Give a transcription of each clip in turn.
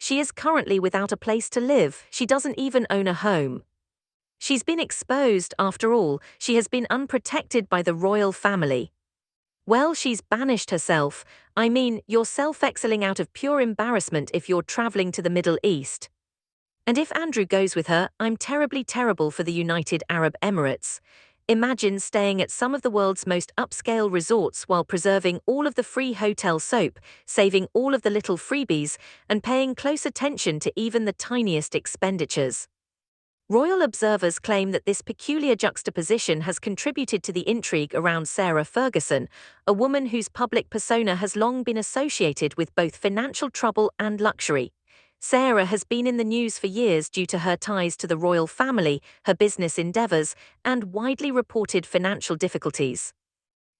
She is currently without a place to live. She doesn't even own a home. She's been exposed, after all. She has been unprotected by the royal family. Well, she's banished herself. I mean, you're self-exiling out of pure embarrassment if you're traveling to the Middle East. And if Andrew goes with her, I'm terribly terrible for the United Arab Emirates. Imagine staying at some of the world's most upscale resorts while preserving all of the free hotel soap, saving all of the little freebies, and paying close attention to even the tiniest expenditures. Royal observers claim that this peculiar juxtaposition has contributed to the intrigue around Sarah Ferguson, a woman whose public persona has long been associated with both financial trouble and luxury. Sarah has been in the news for years due to her ties to the royal family, her business endeavors, and widely reported financial difficulties.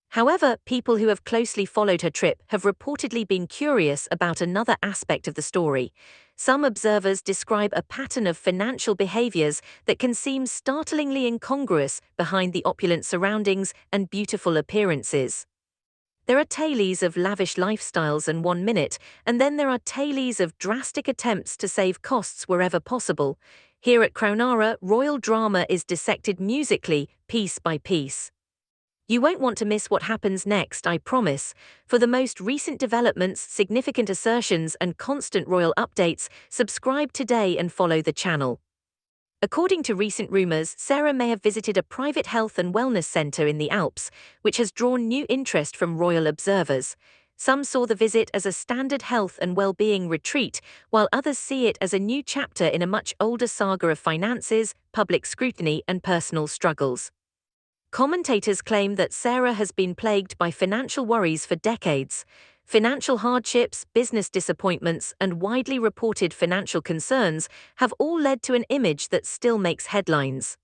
However, people who have closely followed her trip have reportedly been curious about another aspect of the story. Some observers describe a pattern of financial behaviors that can seem startlingly incongruous behind the opulent surroundings and beautiful appearances. There are tales of lavish lifestyles in 1 minute, and then there are tales of drastic attempts to save costs wherever possible. Here at Crownara, royal drama is dissected musically, piece by piece. You won't want to miss what happens next, I promise. For the most recent developments, significant assertions, and constant royal updates, subscribe today and follow the channel. According to recent rumors, Sarah may have visited a private health and wellness center in the Alps, which has drawn new interest from royal observers. Some saw the visit as a standard health and well-being retreat, while others see it as a new chapter in a much older saga of finances, public scrutiny, and personal struggles. Commentators claim that Sarah has been plagued by financial worries for decades. Financial hardships, business disappointments, and widely reported financial concerns have all led to an image that still makes headlines.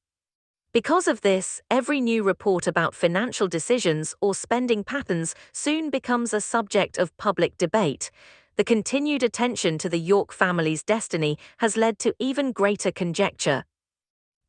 Because of this, every new report about financial decisions or spending patterns soon becomes a subject of public debate. The continued attention to the York family's destiny has led to even greater conjecture.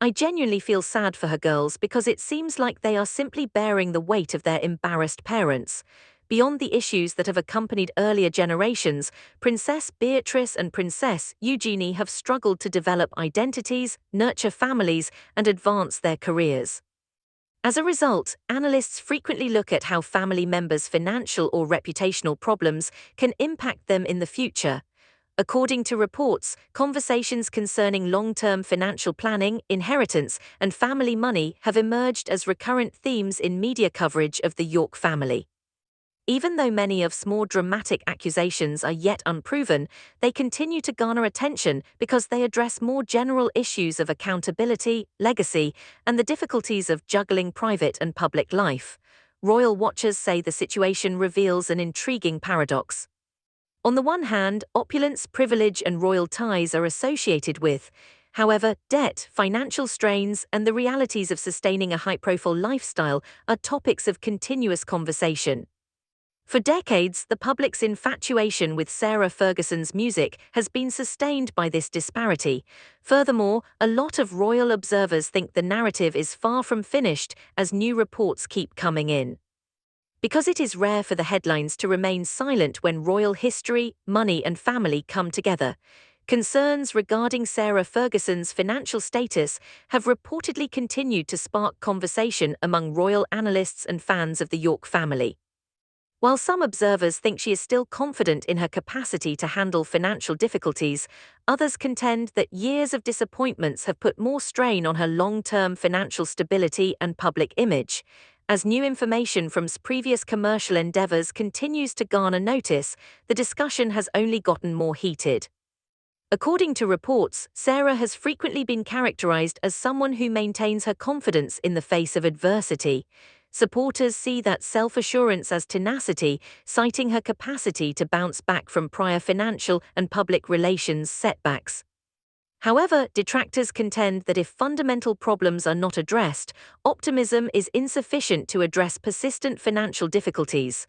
I genuinely feel sad for her girls because it seems like they are simply bearing the weight of their embarrassed parents. Beyond the issues that have accompanied earlier generations, Princess Beatrice and Princess Eugenie have struggled to develop identities, nurture families, and advance their careers. As a result, analysts frequently look at how family members' financial or reputational problems can impact them in the future. According to reports, conversations concerning long-term financial planning, inheritance, and family money have emerged as recurrent themes in media coverage of the York family. Even though many of more dramatic accusations are yet unproven, they continue to garner attention because they address more general issues of accountability, legacy, and the difficulties of juggling private and public life. Royal watchers say the situation reveals an intriguing paradox. On the one hand, opulence, privilege, and royal ties are associated with. However, debt, financial strains, and the realities of sustaining a high-profile lifestyle are topics of continuous conversation. For decades, the public's infatuation with Sarah Ferguson's music has been sustained by this disparity. Furthermore, a lot of royal observers think the narrative is far from finished as new reports keep coming in. Because it is rare for the headlines to remain silent when royal history, money, and family come together, concerns regarding Sarah Ferguson's financial status have reportedly continued to spark conversation among royal analysts and fans of the York family. While some observers think she is still confident in her capacity to handle financial difficulties, others contend that years of disappointments have put more strain on her long-term financial stability and public image. As new information from previous commercial endeavors continues to garner notice, the discussion has only gotten more heated. According to reports, Sarah has frequently been characterized as someone who maintains her confidence in the face of adversity. Supporters see that self-assurance as tenacity, citing her capacity to bounce back from prior financial and public relations setbacks. However, detractors contend that if fundamental problems are not addressed, optimism is insufficient to address persistent financial difficulties.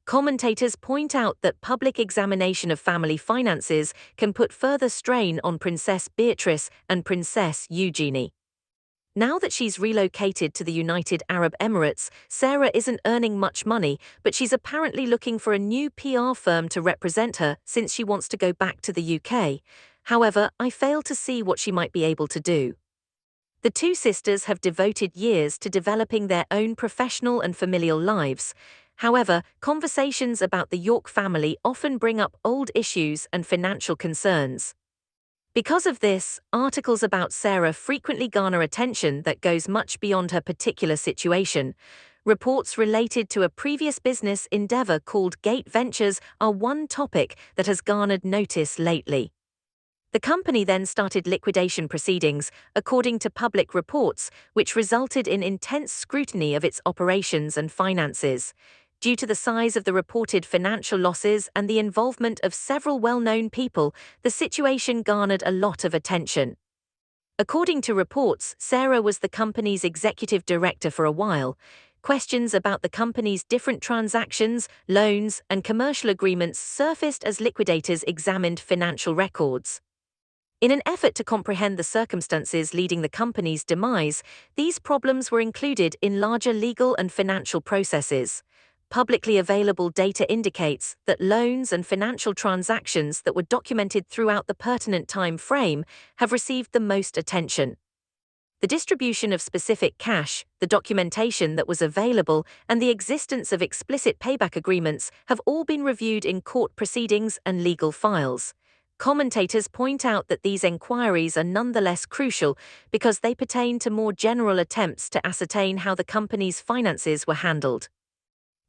Commentators point out that public examination of family finances can put further strain on Princess Beatrice and Princess Eugenie. Now that she's relocated to the United Arab Emirates, Sarah isn't earning much money, but she's apparently looking for a new PR firm to represent her since she wants to go back to the UK. However, I fail to see what she might be able to do. The two sisters have devoted years to developing their own professional and familial lives. However, conversations about the York family often bring up old issues and financial concerns. Because of this, articles about Sarah frequently garner attention that goes much beyond her particular situation. Reports related to a previous business endeavor called Gate Ventures are one topic that has garnered notice lately. The company then started liquidation proceedings, according to public reports, which resulted in intense scrutiny of its operations and finances. Due to the size of the reported financial losses and the involvement of several well-known people, the situation garnered a lot of attention. According to reports, Sarah was the company's executive director for a while. Questions about the company's different transactions, loans, and commercial agreements surfaced as liquidators examined financial records. In an effort to comprehend the circumstances leading the company's demise, these problems were included in larger legal and financial processes. Publicly available data indicates that loans and financial transactions that were documented throughout the pertinent time frame have received the most attention. The distribution of specific cash, the documentation that was available, and the existence of explicit payback agreements have all been reviewed in court proceedings and legal files. Commentators point out that these enquiries are nonetheless crucial because they pertain to more general attempts to ascertain how the company's finances were handled.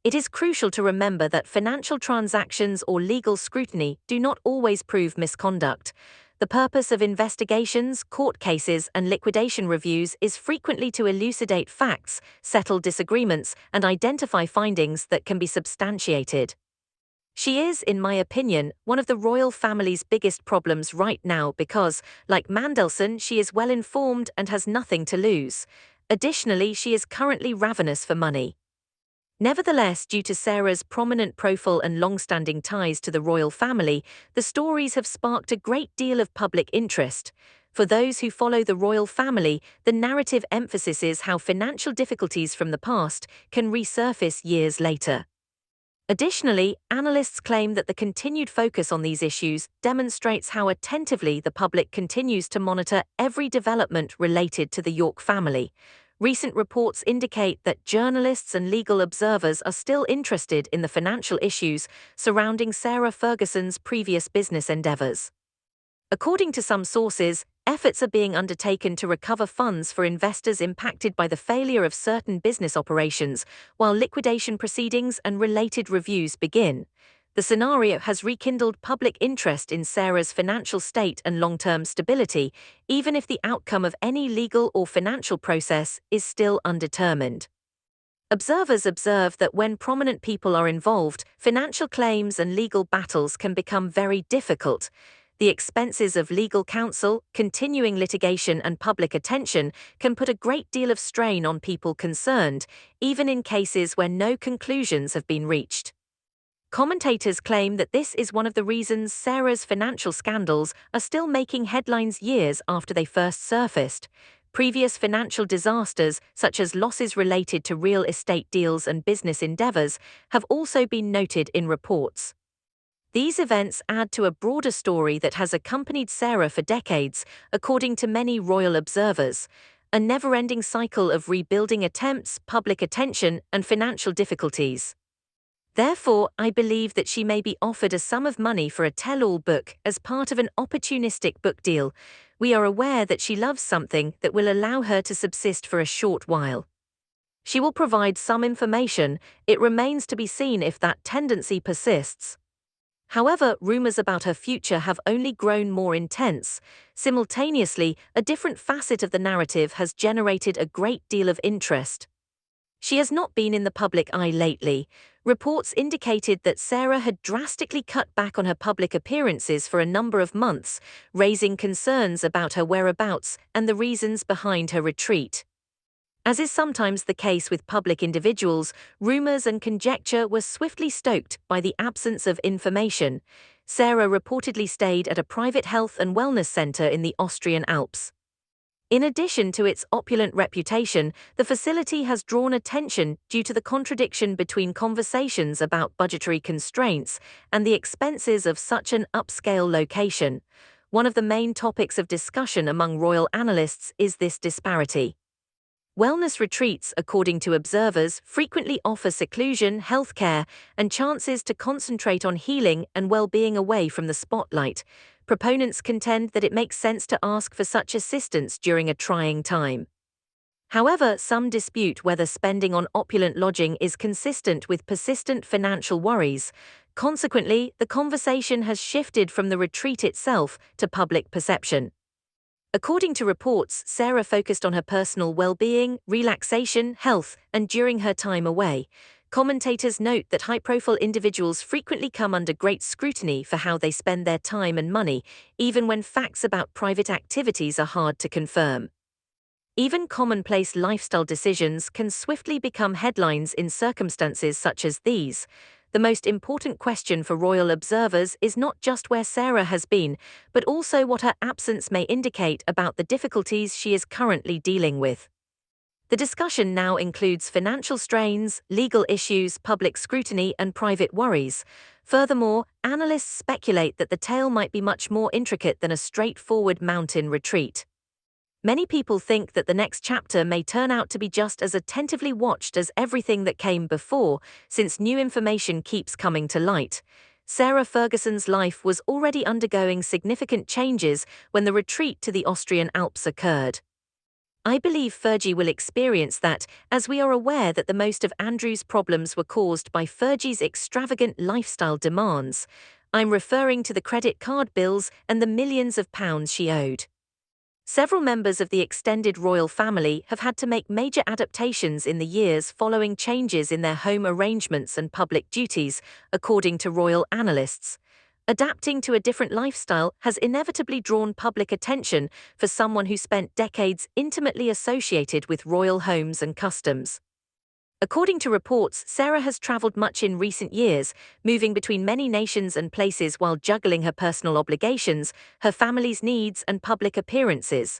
It is crucial to remember that financial transactions or legal scrutiny do not always prove misconduct. The purpose of investigations, court cases, and liquidation reviews is frequently to elucidate facts, settle disagreements, and identify findings that can be substantiated. She is, in my opinion, one of the royal family's biggest problems right now because, like Mandelson, she is well informed and has nothing to lose. Additionally, she is currently ravenous for money. Nevertheless, due to Sarah's prominent profile and long-standing ties to the royal family, the stories have sparked a great deal of public interest. For those who follow the royal family, the narrative emphasizes how financial difficulties from the past can resurface years later. Additionally, analysts claim that the continued focus on these issues demonstrates how attentively the public continues to monitor every development related to the York family. Recent reports indicate that journalists and legal observers are still interested in the financial issues surrounding Sarah Ferguson's previous business endeavors. According to some sources, efforts are being undertaken to recover funds for investors impacted by the failure of certain business operations, while liquidation proceedings and related reviews begin. The scenario has rekindled public interest in Sarah's financial state and long-term stability, even if the outcome of any legal or financial process is still undetermined. Observers observe that when prominent people are involved, financial claims and legal battles can become very difficult. The expenses of legal counsel, continuing litigation, and public attention can put a great deal of strain on people concerned, even in cases where no conclusions have been reached. Commentators claim that this is one of the reasons Sarah's financial scandals are still making headlines years after they first surfaced. Previous financial disasters, such as losses related to real estate deals and business endeavors, have also been noted in reports. These events add to a broader story that has accompanied Sarah for decades, according to many royal observers, a never-ending cycle of rebuilding attempts, public attention, and financial difficulties. Therefore, I believe that she may be offered a sum of money for a tell-all book as part of an opportunistic book deal. We are aware that she loves something that will allow her to subsist for a short while. She will provide some information. It remains to be seen if that tendency persists. However, rumors about her future have only grown more intense. Simultaneously, a different facet of the narrative has generated a great deal of interest. She has not been in the public eye lately. Reports indicated that Sarah had drastically cut back on her public appearances for a number of months, raising concerns about her whereabouts and the reasons behind her retreat. As is sometimes the case with public individuals, rumors and conjecture were swiftly stoked by the absence of information. Sarah reportedly stayed at a private health and wellness center in the Austrian Alps. In addition to its opulent reputation, the facility has drawn attention due to the contradiction between conversations about budgetary constraints and the expenses of such an upscale location. One of the main topics of discussion among royal analysts is this disparity. Wellness retreats, according to observers, frequently offer seclusion, healthcare, and chances to concentrate on healing and well-being away from the spotlight. Proponents contend that it makes sense to ask for such assistance during a trying time. However, some dispute whether spending on opulent lodging is consistent with persistent financial worries. Consequently, the conversation has shifted from the retreat itself to public perception. According to reports, Sarah focused on her personal well-being, relaxation, health, and during her time away. Commentators note that high-profile individuals frequently come under great scrutiny for how they spend their time and money, even when facts about private activities are hard to confirm. Even commonplace lifestyle decisions can swiftly become headlines in circumstances such as these. The most important question for royal observers is not just where Sarah has been, but also what her absence may indicate about the difficulties she is currently dealing with. The discussion now includes financial strains, legal issues, public scrutiny, and private worries. Furthermore, analysts speculate that the tale might be much more intricate than a straightforward mountain retreat. Many people think that the next chapter may turn out to be just as attentively watched as everything that came before, since new information keeps coming to light. Sarah Ferguson's life was already undergoing significant changes when the retreat to the Austrian Alps occurred. I believe Fergie will experience that, as we are aware that the most of Andrew's problems were caused by Fergie's extravagant lifestyle demands. I'm referring to the credit card bills and the millions of pounds she owed. Several members of the extended royal family have had to make major adaptations in the years following changes in their home arrangements and public duties, according to royal analysts. Adapting to a different lifestyle has inevitably drawn public attention for someone who spent decades intimately associated with royal homes and customs. According to reports, Sarah has traveled much in recent years, moving between many nations and places while juggling her personal obligations, her family's needs, and public appearances.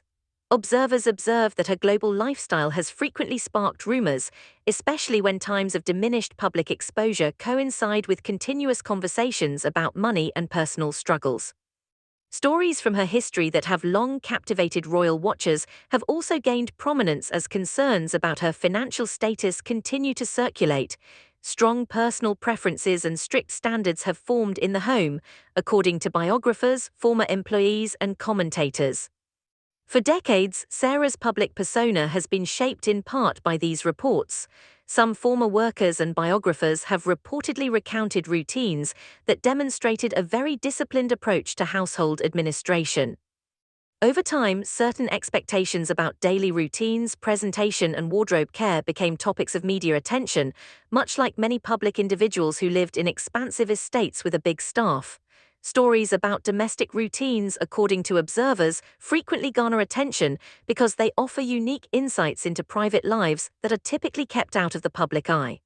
Observers observe that her global lifestyle has frequently sparked rumors, especially when times of diminished public exposure coincide with continuous conversations about money and personal struggles. Stories from her history that have long captivated royal watchers have also gained prominence as concerns about her financial status continue to circulate. Strong personal preferences and strict standards have formed in the home, according to biographers, former employees, and commentators. For decades, Sarah's public persona has been shaped in part by these reports. Some former workers and biographers have reportedly recounted routines that demonstrated a very disciplined approach to household administration. Over time, certain expectations about daily routines, presentation, and wardrobe care became topics of media attention, much like many public individuals who lived in expansive estates with a big staff. Stories about domestic routines, according to observers, frequently garner attention because they offer unique insights into private lives that are typically kept out of the public eye.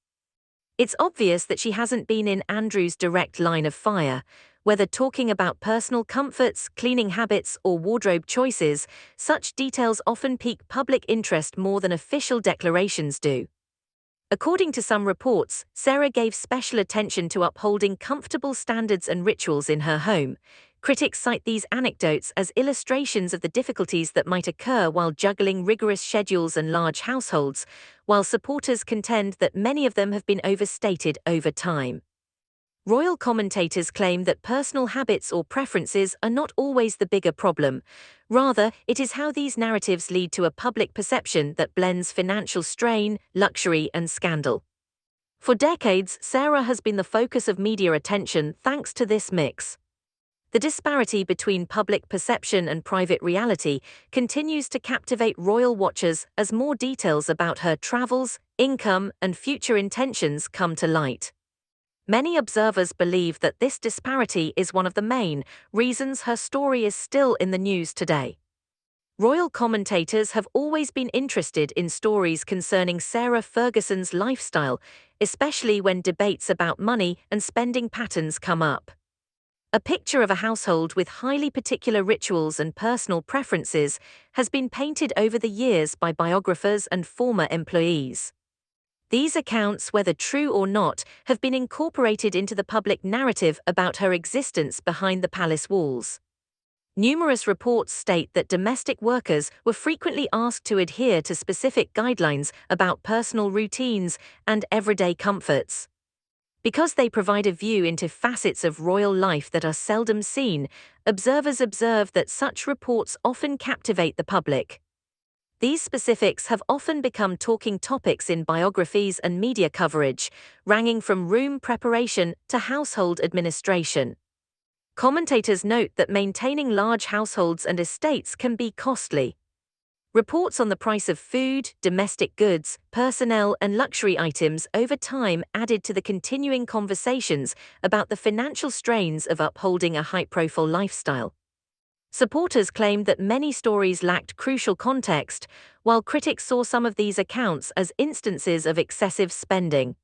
It's obvious that she hasn't been in Andrew's direct line of fire. Whether talking about personal comforts, cleaning habits, or wardrobe choices, such details often pique public interest more than official declarations do. According to some reports, Sarah gave special attention to upholding comfortable standards and rituals in her home. Critics cite these anecdotes as illustrations of the difficulties that might occur while juggling rigorous schedules and large households, while supporters contend that many of them have been overstated over time. Royal commentators claim that personal habits or preferences are not always the bigger problem. Rather, it is how these narratives lead to a public perception that blends financial strain, luxury, and scandal. For decades, Sarah has been the focus of media attention thanks to this mix. The disparity between public perception and private reality continues to captivate royal watchers as more details about her travels, income, and future intentions come to light. Many observers believe that this disparity is one of the main reasons her story is still in the news today. Royal commentators have always been interested in stories concerning Sarah Ferguson's lifestyle, especially when debates about money and spending patterns come up. A picture of a household with highly particular rituals and personal preferences has been painted over the years by biographers and former employees. These accounts, whether true or not, have been incorporated into the public narrative about her existence behind the palace walls. Numerous reports state that domestic workers were frequently asked to adhere to specific guidelines about personal routines and everyday comforts. Because they provide a view into facets of royal life that are seldom seen, observers observe that such reports often captivate the public. These specifics have often become talking topics in biographies and media coverage, ranging from room preparation to household administration. Commentators note that maintaining large households and estates can be costly. Reports on the price of food, domestic goods, personnel, and luxury items over time added to the continuing conversations about the financial strains of upholding a high-profile lifestyle. Supporters claimed that many stories lacked crucial context, while critics saw some of these accounts as instances of excessive spending.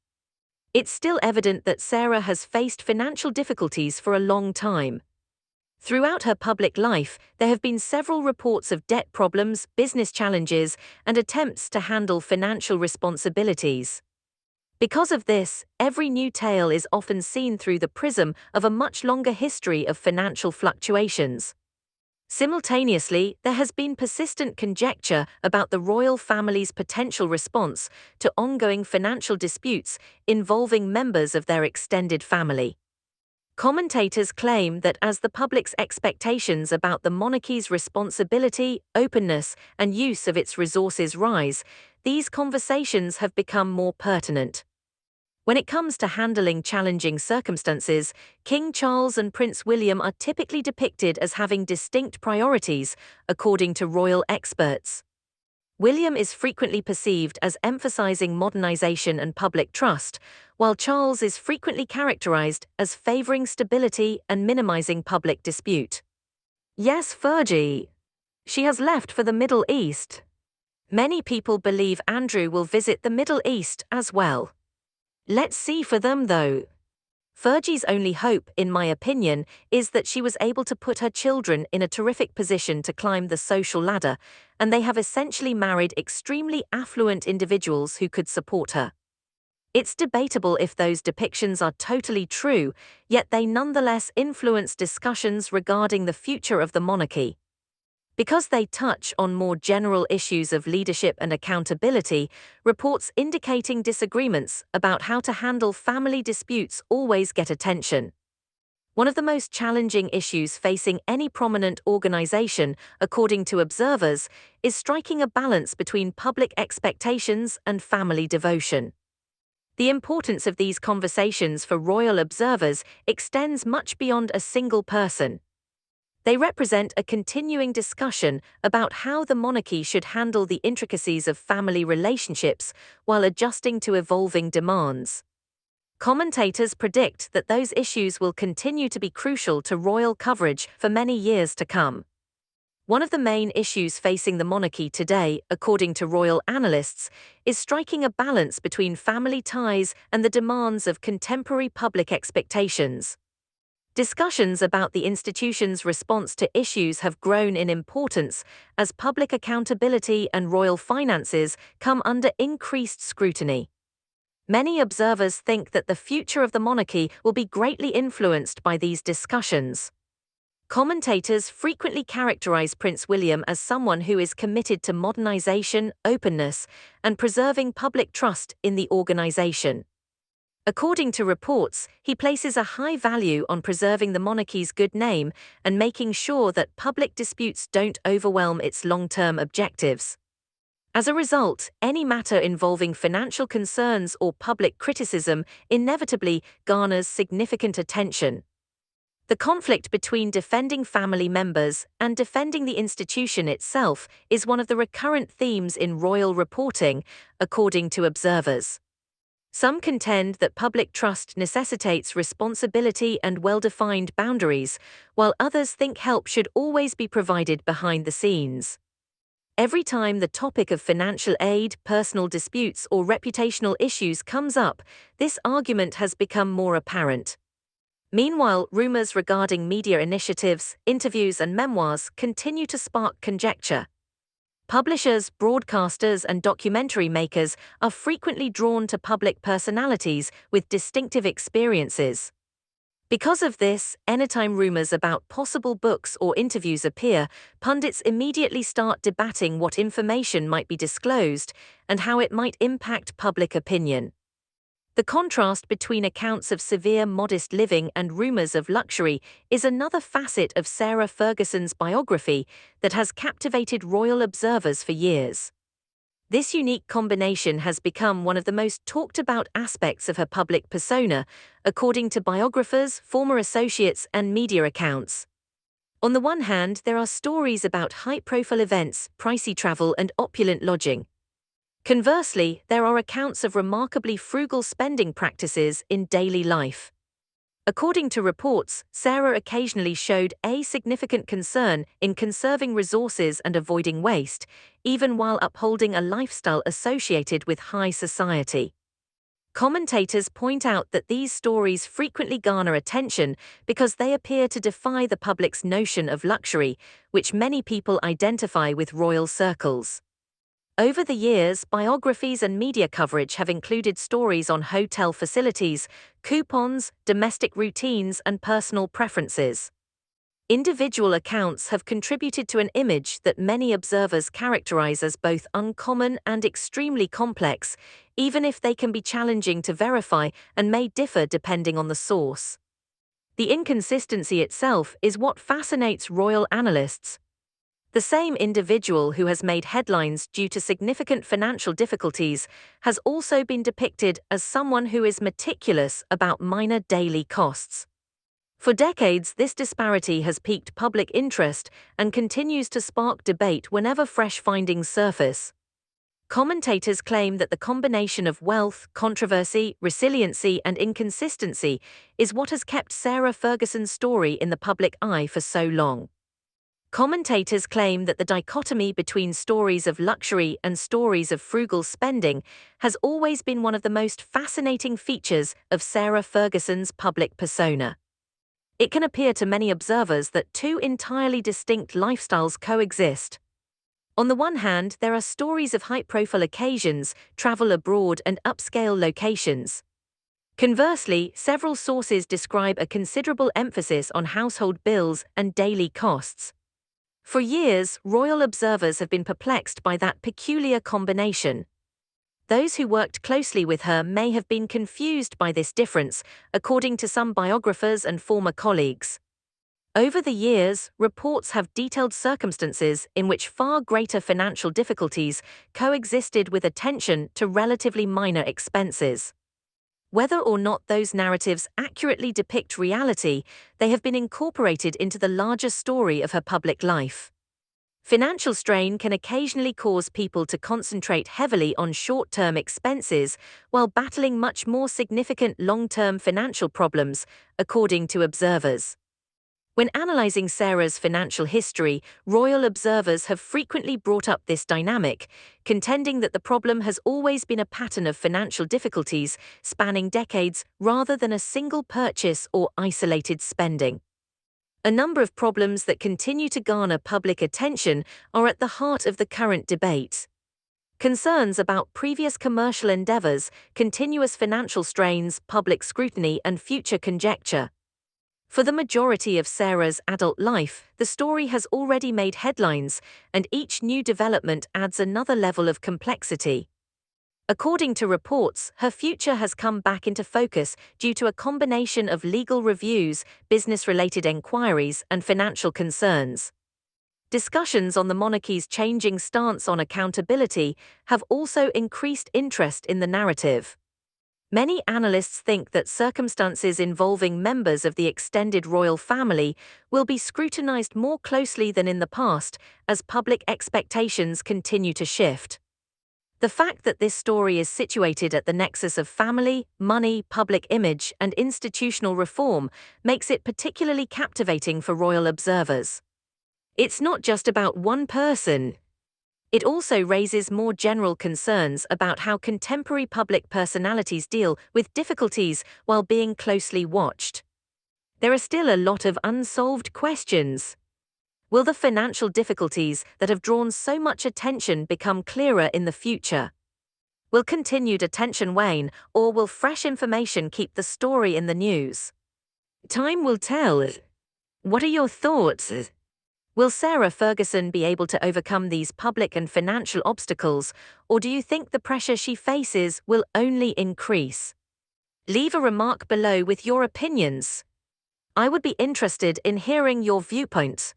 It's still evident that Sarah has faced financial difficulties for a long time. Throughout her public life, there have been several reports of debt problems, business challenges, and attempts to handle financial responsibilities. Because of this, every new tale is often seen through the prism of a much longer history of financial fluctuations. Simultaneously, there has been persistent conjecture about the royal family's potential response to ongoing financial disputes involving members of their extended family. Commentators claim that as the public's expectations about the monarchy's responsibility, openness, and use of its resources rise, these conversations have become more pertinent. When it comes to handling challenging circumstances, King Charles and Prince William are typically depicted as having distinct priorities, according to royal experts. William is frequently perceived as emphasizing modernization and public trust, while Charles is frequently characterized as favoring stability and minimizing public dispute. Yes, Fergie. She has left for the Middle East. Many people believe Andrew will visit the Middle East as well. Let's see for them though. Fergie's only hope, in my opinion, is that she was able to put her children in a terrific position to climb the social ladder, and they have essentially married extremely affluent individuals who could support her. It's debatable if those depictions are totally true, yet they nonetheless influence discussions regarding the future of the monarchy. Because they touch on more general issues of leadership and accountability, reports indicating disagreements about how to handle family disputes always get attention. One of the most challenging issues facing any prominent organization, according to observers, is striking a balance between public expectations and family devotion. The importance of these conversations for royal observers extends much beyond a single person. They represent a continuing discussion about how the monarchy should handle the intricacies of family relationships while adjusting to evolving demands. Commentators predict that those issues will continue to be crucial to royal coverage for many years to come. One of the main issues facing the monarchy today, according to royal analysts, is striking a balance between family ties and the demands of contemporary public expectations. Discussions about the institution's response to issues have grown in importance as public accountability and royal finances come under increased scrutiny. Many observers think that the future of the monarchy will be greatly influenced by these discussions. Commentators frequently characterize Prince William as someone who is committed to modernization, openness, and preserving public trust in the organization. According to reports, he places a high value on preserving the monarchy's good name and making sure that public disputes don't overwhelm its long-term objectives. As a result, any matter involving financial concerns or public criticism inevitably garners significant attention. The conflict between defending family members and defending the institution itself is one of the recurrent themes in royal reporting, according to observers. Some contend that public trust necessitates responsibility and well-defined boundaries, while others think help should always be provided behind the scenes. Every time the topic of financial aid, personal disputes, or reputational issues comes up, this argument has become more apparent. Meanwhile, rumors regarding media initiatives, interviews, and memoirs continue to spark conjecture. Publishers, broadcasters, and documentary makers are frequently drawn to public personalities with distinctive experiences. Because of this, anytime rumors about possible books or interviews appear, pundits immediately start debating what information might be disclosed and how it might impact public opinion. The contrast between accounts of severe modest living and rumors of luxury is another facet of Sarah Ferguson's biography that has captivated royal observers for years. This unique combination has become one of the most talked about aspects of her public persona, according to biographers, former associates, and media accounts. On the one hand, there are stories about high-profile events, pricey travel, and opulent lodging. Conversely, there are accounts of remarkably frugal spending practices in daily life. According to reports, Sarah occasionally showed a significant concern in conserving resources and avoiding waste, even while upholding a lifestyle associated with high society. Commentators point out that these stories frequently garner attention because they appear to defy the public's notion of luxury, which many people identify with royal circles. Over the years, biographies and media coverage have included stories on hotel facilities, coupons, domestic routines, and personal preferences. Individual accounts have contributed to an image that many observers characterize as both uncommon and extremely complex, even if they can be challenging to verify and may differ depending on the source. The inconsistency itself is what fascinates royal analysts. The same individual who has made headlines due to significant financial difficulties has also been depicted as someone who is meticulous about minor daily costs. For decades, this disparity has piqued public interest and continues to spark debate whenever fresh findings surface. Commentators claim that the combination of wealth, controversy, resiliency, and inconsistency is what has kept Sarah Ferguson's story in the public eye for so long. Commentators claim that the dichotomy between stories of luxury and stories of frugal spending has always been one of the most fascinating features of Sarah Ferguson's public persona. It can appear to many observers that two entirely distinct lifestyles coexist. On the one hand, there are stories of high-profile occasions, travel abroad, and upscale locations. Conversely, several sources describe a considerable emphasis on household bills and daily costs. For years, royal observers have been perplexed by that peculiar combination. Those who worked closely with her may have been confused by this difference, according to some biographers and former colleagues. Over the years, reports have detailed circumstances in which far greater financial difficulties coexisted with attention to relatively minor expenses. Whether or not those narratives accurately depict reality, they have been incorporated into the larger story of her public life. Financial strain can occasionally cause people to concentrate heavily on short-term expenses while battling much more significant long-term financial problems, according to observers. When analyzing Sarah's financial history, royal observers have frequently brought up this dynamic, contending that the problem has always been a pattern of financial difficulties spanning decades rather than a single purchase or isolated spending. A number of problems that continue to garner public attention are at the heart of the current debate. Concerns about previous commercial endeavors, continuous financial strains, public scrutiny, and future conjecture. For the majority of Sarah's adult life, the story has already made headlines, and each new development adds another level of complexity. According to reports, her future has come back into focus due to a combination of legal reviews, business-related enquiries, and financial concerns. Discussions on the monarchy's changing stance on accountability have also increased interest in the narrative. Many analysts think that circumstances involving members of the extended royal family will be scrutinized more closely than in the past as public expectations continue to shift. The fact that this story is situated at the nexus of family, money, public image, and institutional reform makes it particularly captivating for royal observers. It's not just about one person. It also raises more general concerns about how contemporary public personalities deal with difficulties while being closely watched. There are still a lot of unsolved questions. Will the financial difficulties that have drawn so much attention become clearer in the future? Will continued attention wane, or will fresh information keep the story in the news? Time will tell. What are your thoughts? Will Sarah Ferguson be able to overcome these public and financial obstacles, or do you think the pressure she faces will only increase? Leave a remark below with your opinions. I would be interested in hearing your viewpoints.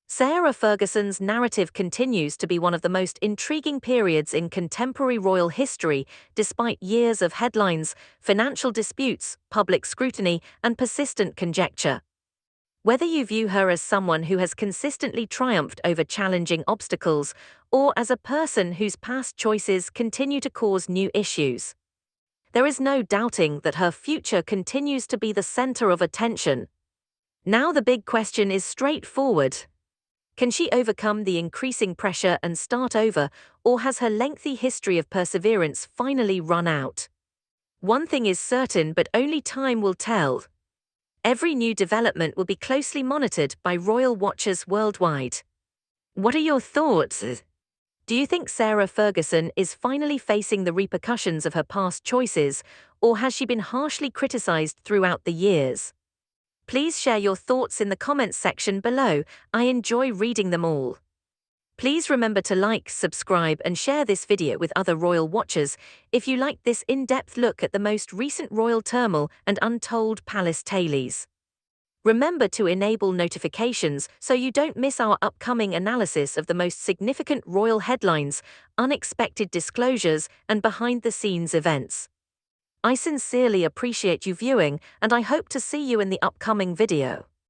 Sarah Ferguson's narrative continues to be one of the most intriguing periods in contemporary royal history, despite years of headlines, financial disputes, public scrutiny, and persistent conjecture. Whether you view her as someone who has consistently triumphed over challenging obstacles, or as a person whose past choices continue to cause new issues, there is no doubting that her future continues to be the center of attention. Now the big question is straightforward. Can she overcome the increasing pressure and start over, or has her lengthy history of perseverance finally run out? One thing is certain, but only time will tell. Every new development will be closely monitored by royal watchers worldwide. What are your thoughts? Do you think Sarah Ferguson is finally facing the repercussions of her past choices, or has she been harshly criticized throughout the years? Please share your thoughts in the comments section below. I enjoy reading them all. Please remember to like, subscribe, and share this video with other royal watchers if you like this in-depth look at the most recent royal turmoil and untold palace tales. Remember to enable notifications so you don't miss our upcoming analysis of the most significant royal headlines, unexpected disclosures, and behind-the-scenes events. I sincerely appreciate you viewing, and I hope to see you in the upcoming video.